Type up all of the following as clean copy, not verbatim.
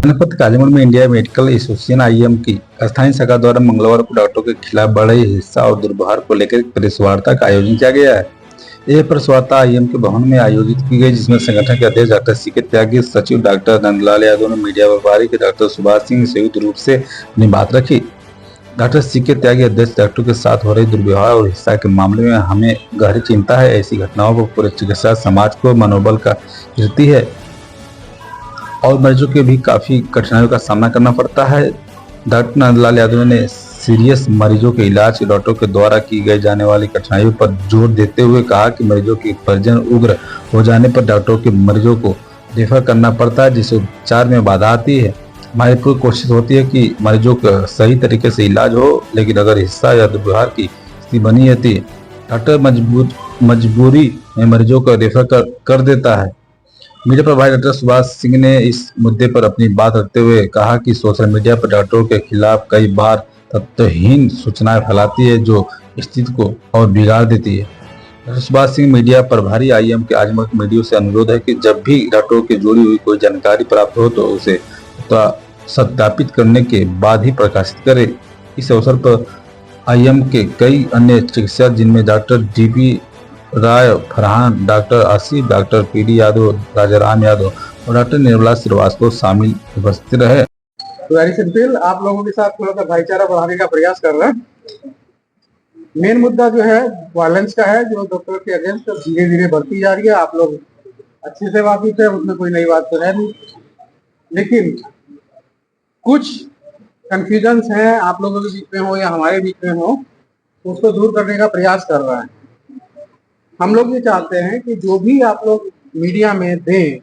जनपद काजीगुंड में India medical association IM की स्थानीय शाखा द्वारा मंगलवार को डॉक्टरों के खिलाफ बढ़ रही हिंसा और दुर्व्यवहार को लेकर एक प्रेस वार्ता का आयोजन किया गया है। यह प्रेस वार्ता आईएम के भवन में आयोजित की गई, जिसमें संगठन के अध्यक्ष डॉक्टर सीके त्यागी, सचिव डॉक्टर नंदलाल यादव ने मीडिया प्रभारी के डॉक्टर सुभाष सिंह संयुक्त रूप से अपनी बात रखी। डॉक्टर सीके त्यागी अध्यक्ष, डॉक्टरों के साथ हो रही दुर्व्यवहार और हिंसा के मामले में हमें गहरी चिंता है। ऐसी घटनाओं को पूरे चिकित्सा समाज को मनोबल का गिरती है और मरीजों के भी काफी कठिनाइयों का सामना करना पड़ता है। डॉक्टर नंदलाल यादव ने सीरियस मरीजों के इलाज के डॉक्टरों के द्वारा की गई जाने वाली कठिनाइयों पर जोर देते हुए कहा कि मरीजों की परिजन उग्र हो जाने पर डॉक्टरों के मरीजों को रेफर करना पड़ता है, जिससे उपचार में बाधा आती है। हमारी पूरी कोशिश होती है कि मरीजों का सही तरीके से इलाज हो, लेकिन अगर हिंसा या दुर्व्यवहार की स्थिति बनी रहती है, डॉक्टर मजबूरी में मरीजों को रेफर कर देता है। मीडिया प्रभारी डॉक्टर सुभाष सिंह ने इस मुद्दे पर अपनी बात रखते हुए कहा कि सोशल मीडिया पर डॉक्टरों के खिलाफ कई बार तथ्यहीन सूचनाएं फैलाती है, जो स्थिति को और बिगाड़ देती है। डॉक्टर सुभाष सिंह मीडिया प्रभारी आईएम के आजमगढ़ मीडिया से अनुरोध है कि जब भी डॉक्टरों की जुड़ी हुई कोई जानकारी प्राप्त हो तो उसे सत्यापित करने के बाद ही प्रकाशित करे। इस अवसर पर आईएम के कई अन्य चिकित्सक, जिनमें doctor DB Rai Farhan, doctor Asif, doctor PD Yadav, Rajaram Yadav और डॉक्टर निर्मला श्रीवास्तव शामिल उपस्थित रहे। तो वेरी सिंपल, आप लोगों के साथ थोड़ा सा भाईचारा बढ़ाने का प्रयास कर रहे हैं। मेन मुद्दा जो है वायलेंस का है, जो डॉक्टर के अगेंस्ट धीरे धीरे बढ़ती जा रही है। आप लोग अच्छे से वाकिफ है, उसमें कोई नई बात तो है नहीं, लेकिन कुछ कंफ्यूजन्स हैं, आप लोगों के बीच में हो या हमारे बीच में हो, उसको दूर करने का प्रयास कर रहा है। हम लोग ये चाहते हैं कि जो भी आप लोग मीडिया में दें,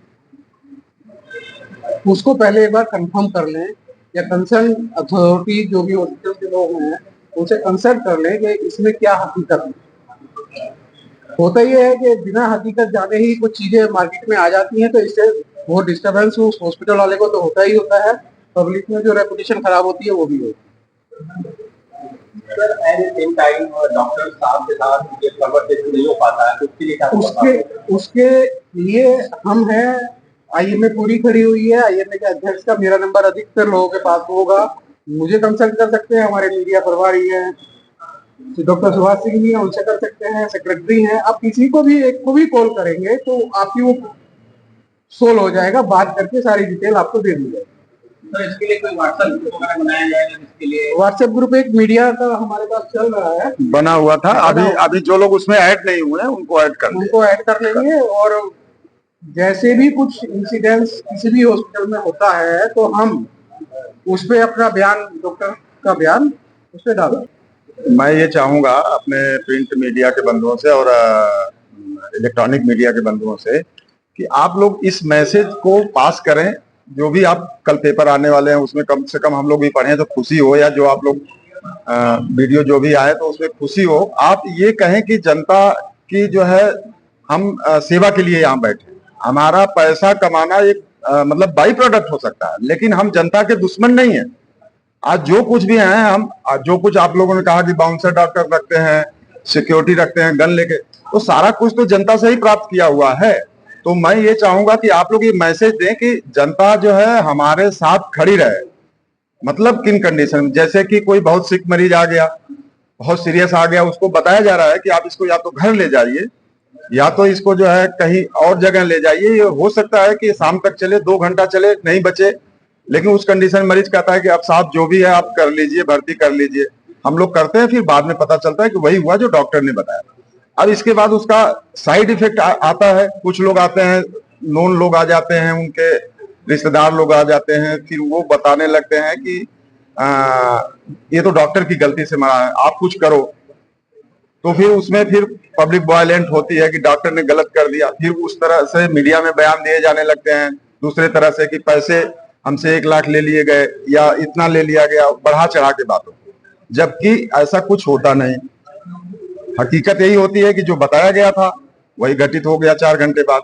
उसको पहले एक बार कंफर्म कर लें, या कंसर्न अथॉरिटी जो भी हॉस्पिटल के लोग हैं उनसे कंसल्ट कर लें कि इसमें क्या हकीकत है। होता ये है कि बिना हकीकत जाने ही कुछ चीजें मार्केट में आ जाती हैं, तो इससे वो डिस्टर्बेंस उस हॉस्पिटल वाले को तो होता ही होता है, पब्लिक में जो रेपुटेशन खराब होती है वो भी होती है। Sir, at the same time doctor साहब के साथ ये कन्वर्सेशन नहीं हो पाता है, तो उसके लिए क्या उसके लिए हम हैं, आईएमए पूरी खड़ी हुई है। आईएमए के अध्यक्ष का मेरा नंबर अधिकतर लोगों के पास होगा, मुझे कंसल्ट कर सकते हैं, हमारे मीडिया प्रभारी हैं, डॉक्टर सुभाष सिंह जी हैं, उनसे कर सकते हैं, सेक्रेटरी हैं। आप किसी को भी एक को भी कॉल करेंगे तो आपकी वो सोल्व हो जाएगा, बात करके सारी डिटेल आपको दे दी जाएगी। तो इसके लिए कोई व्हाट्सएप ग्रुप वगैरह बनाया जाएगा? इसके लिए व्हाट्सएप ग्रुप एक मीडिया का हमारे पास चल रहा है, बना हुआ था। अभी जो लोग उसमें ऐड नहीं हुए हैं उनको ऐड कर लेंगे। और जैसे भी कुछ इंसिडेंट्स किसी भी हॉस्पिटल में होता है तो हम उस पे अपना बयान, डॉक्टर का बयान उस पे डालें। मैं ये चाहूंगा अपने प्रिंट मीडिया के बंधुओं से और इलेक्ट्रॉनिक मीडिया के बंधुओं से कि आप लोग इस मैसेज को पास करें। जो भी आप कल पेपर आने वाले हैं उसमें कम से कम हम लोग भी पढ़ें तो खुशी हो, या जो आप लोग वीडियो जो भी आए तो उसमें खुशी हो। आप ये कहें कि जनता की जो है हम सेवा के लिए यहाँ बैठे, हमारा पैसा कमाना एक मतलब बाई प्रोडक्ट हो सकता है, लेकिन हम जनता के दुश्मन नहीं है। आज जो कुछ भी हैं, हम जो कुछ आप लोगों ने कहा कि बाउंसर डॉक्टर रखते हैं, सिक्योरिटी रखते हैं, गन लेके, तो सारा कुछ तो जनता से ही प्राप्त किया हुआ है। तो मैं ये चाहूंगा कि आप लोग ये मैसेज दें कि जनता जो है हमारे साथ खड़ी रहे। मतलब किन कंडीशन में, जैसे कि कोई बहुत सिक मरीज आ गया, बहुत सीरियस आ गया, उसको बताया जा रहा है कि आप इसको या तो घर ले जाइए या तो इसको जो है कहीं और जगह ले जाइए। ये हो सकता है कि शाम तक चले, 2 घंटा चले, नहीं बचे, लेकिन उस कंडीशन मरीज कहता है कि अब साहब जो भी है आप कर लीजिए, भर्ती कर लीजिए। हम लोग करते हैं, फिर बाद में पता चलता है कि वही हुआ जो डॉक्टर ने बताया। अब इसके बाद उसका साइड इफेक्ट आता है। कुछ लोग आते हैं, नोन लोग आ जाते हैं, उनके रिश्तेदार लोग आ जाते हैं, फिर वो बताने लगते हैं कि ये तो डॉक्टर की गलती से मरा है, आप कुछ करो। तो फिर उसमें फिर पब्लिक वायलेंट होती है कि डॉक्टर ने गलत कर दिया। फिर उस तरह से मीडिया में बयान दिए जाने लगते हैं दूसरे तरह से कि पैसे हमसे 1 लाख ले लिए गए या इतना ले लिया गया, बढ़ा चढ़ा के बातों, जबकि ऐसा कुछ होता नहीं। हकीकत यही होती है कि जो बताया गया था वही घटित हो गया 4 घंटे बाद।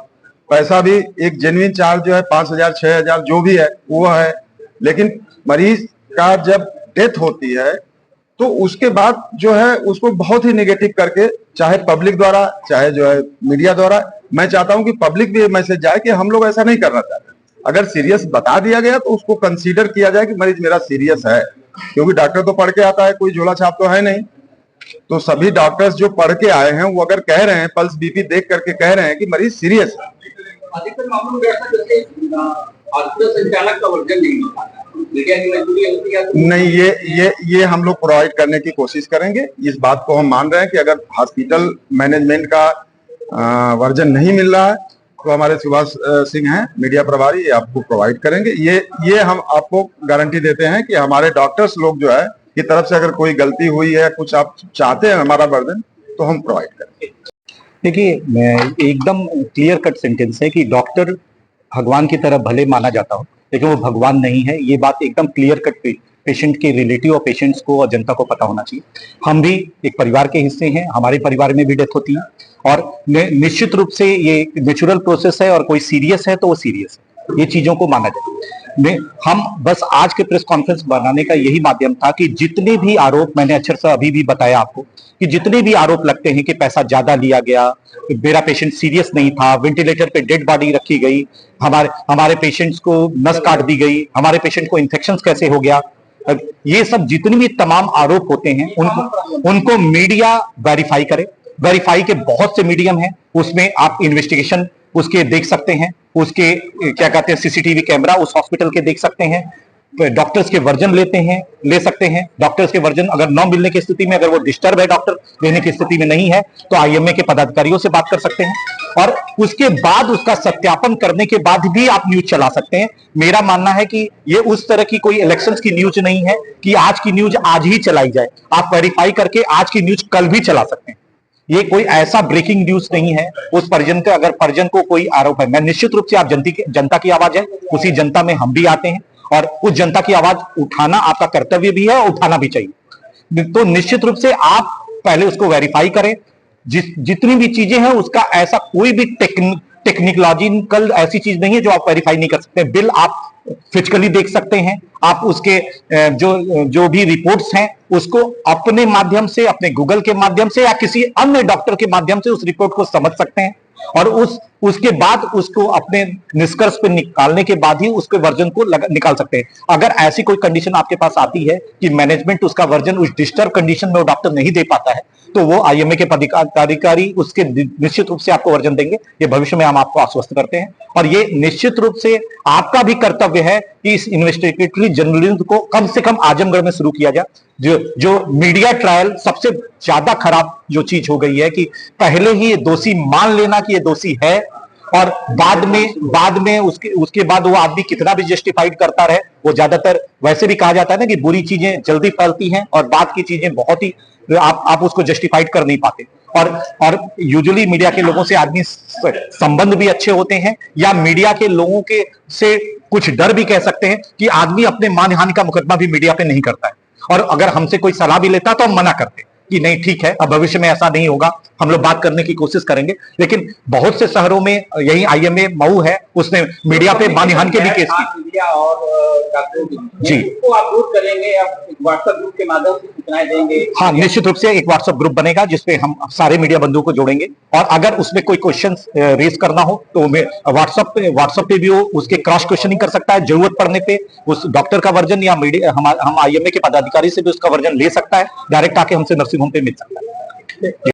पैसा भी एक जेन्युइन चार्ज जो है 5,000 6,000 जो भी है वो है, लेकिन मरीज का जब डेथ होती है तो उसके बाद जो है उसको बहुत ही नेगेटिव करके, चाहे पब्लिक द्वारा चाहे जो है मीडिया द्वारा, मैं चाहता हूं कि पब्लिक भी मैसेज जाए कि हम लोग ऐसा नहीं करना चाहते। अगर सीरियस बता दिया गया तो उसको कंसीडर किया जाए कि मरीज मेरा सीरियस है, क्योंकि डॉक्टर तो पढ़ के आता है, कोई झोला छाप तो है नहीं। तो सभी डॉक्टर्स जो पढ़ के आए हैं वो अगर कह रहे हैं, पल्स बीपी देख करके कह रहे हैं कि मरीज सीरियस है। अधिकतर मामलों में ऐसा जैसे हॉस्पिटल संचालक का वर्जन नहीं मिलता, मीडिया की मजबूरी होती है। नहीं, ये हम लोग प्रोवाइड करने की कोशिश करेंगे। इस बात को हम मान रहे हैं कि अगर हॉस्पिटल मैनेजमेंट का वर्जन नहीं मिल रहा है तो हमारे सुभाष सिंह हैं मीडिया प्रभारी, ये आपको प्रोवाइड करेंगे। ये हम आपको गारंटी देते हैं कि हमारे डॉक्टर्स लोग जो है की तरफ से अगर कोई गलती हुई है, कुछ आप चाहते हैं हमारा वर्जन, तो हम प्रोवाइड करेंगे। देखिए, एकदम क्लियर कट सेंटेंस है कि डॉक्टर भगवान की तरह भले माना जाता हो, लेकिन वो भगवान नहीं है। ये बात एकदम क्लियर कट पेशेंट के रिलेटिव और पेशेंट्स को और जनता को पता होना चाहिए। हम भी एक परिवार के हिस्से हैं, हमारे परिवार में भी डेथ होती है और निश्चित रूप से ये नेचुरल प्रोसेस है और कोई सीरियस है तो वो सीरियस है, ये चीजों को माना जाए। हम बस आज के प्रेस कॉन्फ्रेंस बनाने का यही माध्यम था कि जितने भी आरोप, मैंने अक्षर से अभी भी बताया आपको कि जितने भी आरोप लगते हैं कि पैसा ज्यादा लिया गया, मेरा पेशेंट सीरियस नहीं था, वेंटिलेटर पे डेड बॉडी रखी गई, हमारे पेशेंट्स को नस काट दी गई, हमारे पेशेंट को इन्फेक्शन कैसे हो गया, ये सब जितने भी तमाम आरोप होते हैं उनको मीडिया वेरीफाई करे। वेरीफाई के बहुत से मीडियम हैं, उसमें आप इन्वेस्टिगेशन उसके देख सकते हैं, उसके क्या कहते हैं सीसीटीवी कैमरा उस हॉस्पिटल के देख सकते हैं, डॉक्टर्स के वर्जन ले सकते हैं। डॉक्टर्स के वर्जन अगर न मिलने की स्थिति में, अगर वो डिस्टर्ब है, डॉक्टर लेने की स्थिति में नहीं है, तो आईएमए के पदाधिकारियों से बात कर सकते हैं और उसके बाद उसका सत्यापन करने के बाद भी आप न्यूज चला सकते हैं। मेरा मानना है कि ये उस तरह की कोई इलेक्शंस की न्यूज नहीं है कि आज की न्यूज आज ही चलाई जाए। आप वेरीफाई करके आज की न्यूज कल भी चला सकते हैं। ये कोई ऐसा ब्रेकिंग न्यूज नहीं है। उस परिजन का, अगर परिजन को कोई आरोप है, मैं निश्चित रूप से आप जनता की आवाज है, उसी जनता में हम भी आते हैं और उस जनता की आवाज उठाना आपका कर्तव्य भी है और उठाना भी चाहिए। तो निश्चित रूप से आप पहले उसको वेरीफाई करें। जितनी भी चीजें हैं उसका ऐसा कोई भी टेक्निकलॉजिकल ऐसी चीज नहीं है जो आप वेरीफाई नहीं कर सकते। बिल आप फिजिकली देख सकते हैं, आप उसके जो भी रिपोर्ट्स हैं उसको अपने माध्यम से, अपने गूगल के माध्यम से या किसी अन्य डॉक्टर के माध्यम से उस रिपोर्ट को समझ सकते हैं और उसके बाद उसको अपने निष्कर्ष पे निकालने के बाद ही उसके वर्जन को निकाल सकते हैं। अगर ऐसी कोई कंडीशन आपके पास आती है कि मैनेजमेंट उसका वर्जन उस डिस्टर्ब कंडीशन में वो डॉक्टर नहीं दे पाता है, तो वो आईएमए के पदाधिकारी उसके निश्चित रूप से आपको वर्जन देंगे। ये भविष्य में हम आपको आश्वस्त करते हैं और ये निश्चित रूप से आपका भी कर्तव्य है कि इस इन्वेस्टिगेटरी जर्नलिज्म को कम से कम आजमगढ़ में शुरू किया जाए। जो मीडिया ट्रायल सबसे ज्यादा खराब जो चीज हो गई है कि पहले ही ये दोषी मान लेना कि ये दोषी है और बाद में उसके बाद वो आदमी कितना भी जस्टिफाइड करता रहे। वो ज्यादातर वैसे भी कहा जाता है ना कि बुरी चीजें जल्दी फैलती हैं और बाद की चीजें बहुत ही आप उसको जस्टिफाइड कर नहीं पाते। और यूजुअली मीडिया के लोगों से आदमी संबंध भी अच्छे होते हैं या मीडिया के लोगों के से कुछ डर भी कह सकते हैं कि आदमी अपने मानहानि का मुकदमा भी मीडिया पे नहीं करता है और अगर हमसे कोई सलाह भी लेता तो हम मना करते कि नहीं ठीक है, अब भविष्य में ऐसा नहीं होगा, हम लोग बात करने की कोशिश करेंगे। लेकिन बहुत से शहरों में, यही आईएमए मऊ है, उसने मीडिया पे मानहानि के भी केस की। मीडिया और डॉक्टरों की जी, को आप दूर करेंगे या व्हाट्सएप ग्रुप के माध्यम से सूचनाएं देंगे? हाँ, निश्चित रूप से एक व्हाट्सएप ग्रुप बनेगा जिसपे हम सारे मीडिया बंधुओं को जोड़ेंगे और अगर उसमें कोई क्वेश्चन रेज करना हो तो व्हाट्सएप पे भी वो उसके क्रॉस क्वेश्चनिंग कर सकता है। जरूरत पड़ने पे उस डॉक्टर का वर्जन या मीडिया हम आईएमए के पदाधिकारी से भी उसका वर्जन ले सकता है। डायरेक्ट आके हमसे नर्सिंग होम पे मिल सकता है।